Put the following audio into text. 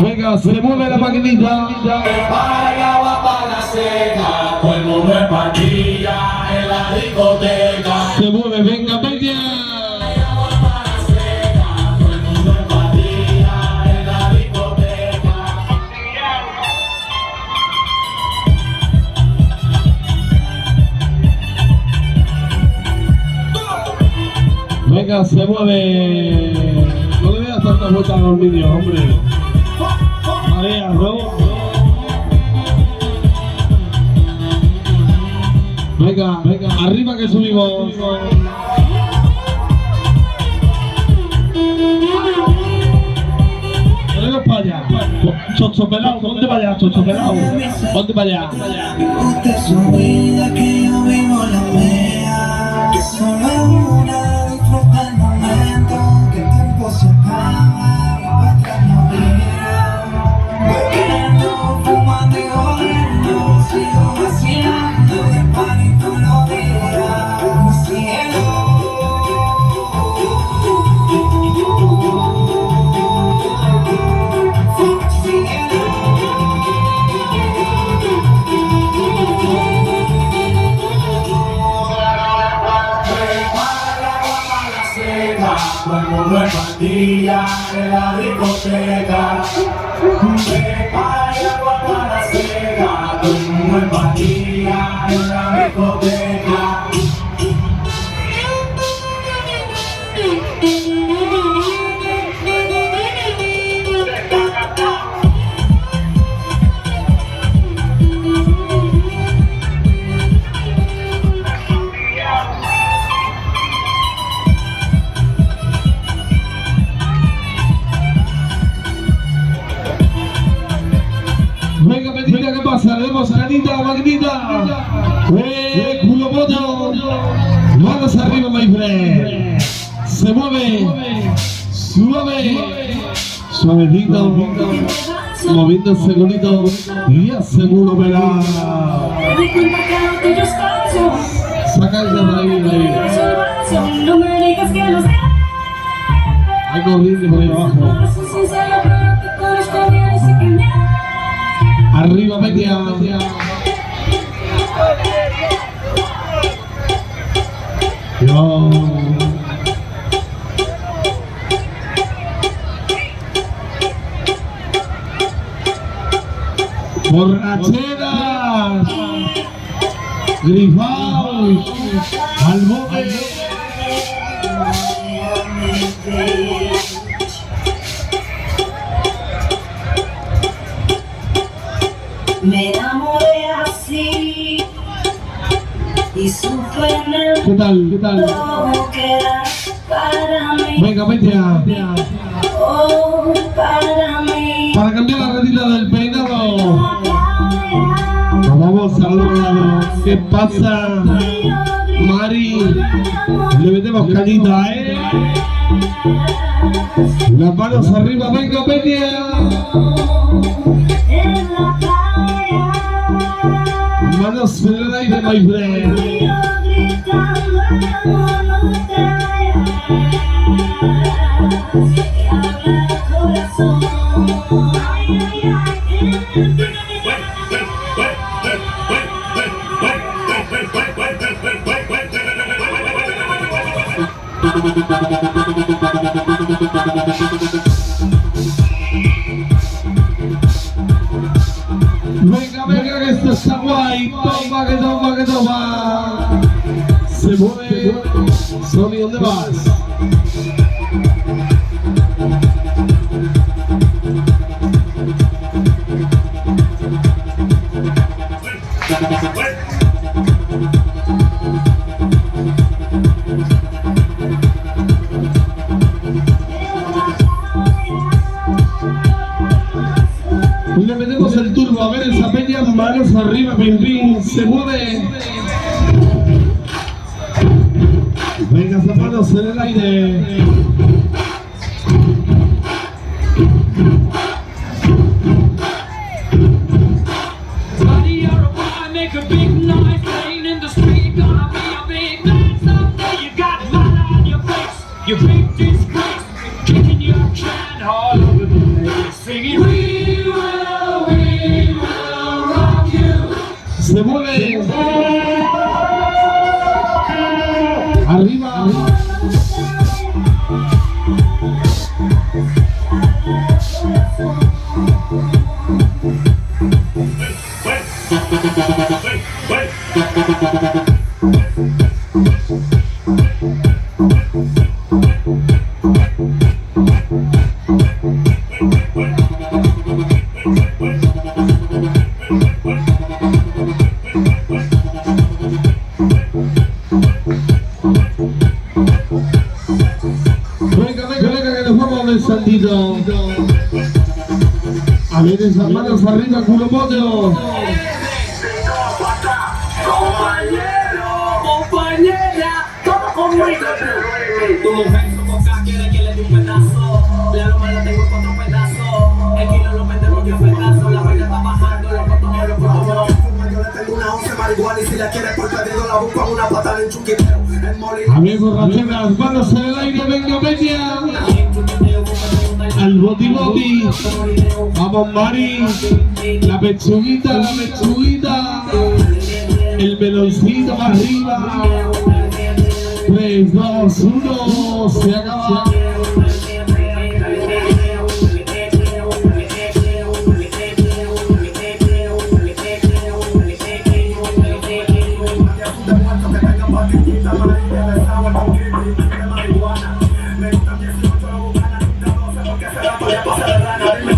Venga, se mueve la maquinita. Para agua para la seca, todo el mundo en pandilla en la discoteca. Se mueve, venga, peña. Agua para la seca, todo el mundo en pandilla en la discoteca. Venga, se mueve. No le veas tantas vueltas a los vídeos, hombre. Marea, ¿no? Venga, venga, arriba que subimos. Ponemos para allá. Chocho pelado, ponte para allá, chocho pelado. Ponte para allá. Usted es su vida, que yo vivo la mía. Que solo es una, disfruta el momento. Que el tiempo se acaba y para atrás no mira. Bebiendo, fumando y jodiendo. Sigo vacilando de pan todos los días. Mi cielo. Todo el mundo en pandilla en la discoteca. Prepara el agua para la seca. Todo el mundo en pandilla en la discoteca. Venga, Petita, ¿qué pasa? Le demos canita a la maquinita. Culo pollo. Manos arriba, my friend. Se mueve. Suave. Suavecito. Moviendo el segundito. Y aseguro verá. Saca el de ahí. Hay corriente por ahí abajo. Arriba, media. Yo. Borracheras. Grifaos. Al bote. Me enamoré así y supe en el ¿Qué tal? ¿Qué tal? todo que era para mí. Venga, media. Oh, para mí. Para cambiar la redita del peinado. Nos vamos al otro lado. ¿Qué pasa, Mari? Le metemos cañita, Las manos arriba, venga, media. En la playa, Manos en el aire, my friend. yo gritando en la montaña, que habla el corazón. Ay, ay, ay. Venga, venga, que esto está guay. Toma, que toma, que toma. Se mueve. Sony, ¿dónde vas? Le metemos el turbo, a ver esa peña, manos arriba, pim pim, se mueve. Venga, zapatos en el aire. You big disgrace, kicking your can all over the place, singing. Se mueve. Arriba. Venga, que nos vamos del sandito. A ver esas manos arriba, culo pollo. Compañera, todo conmigo. Tu mujer su boca quiere que le dé un pedazo. La loma la tengo en 4 pedazos. El kilo lo vendemos de pedazo. La vaina está bajando, los botones, los botones. Yo le tengo una 11 marihuana y si la quieres por pedido la busco en una patada en chuquitero. El molino. A ver, borracheras, manos en el aire, venga, venga. Al boti boti. Vamos, Mari. La pechuguita, la pechuguita. El meloncito para arriba. 3, 2, 1. Se acaba. Me gusta 18 la bocana, 12 porque se la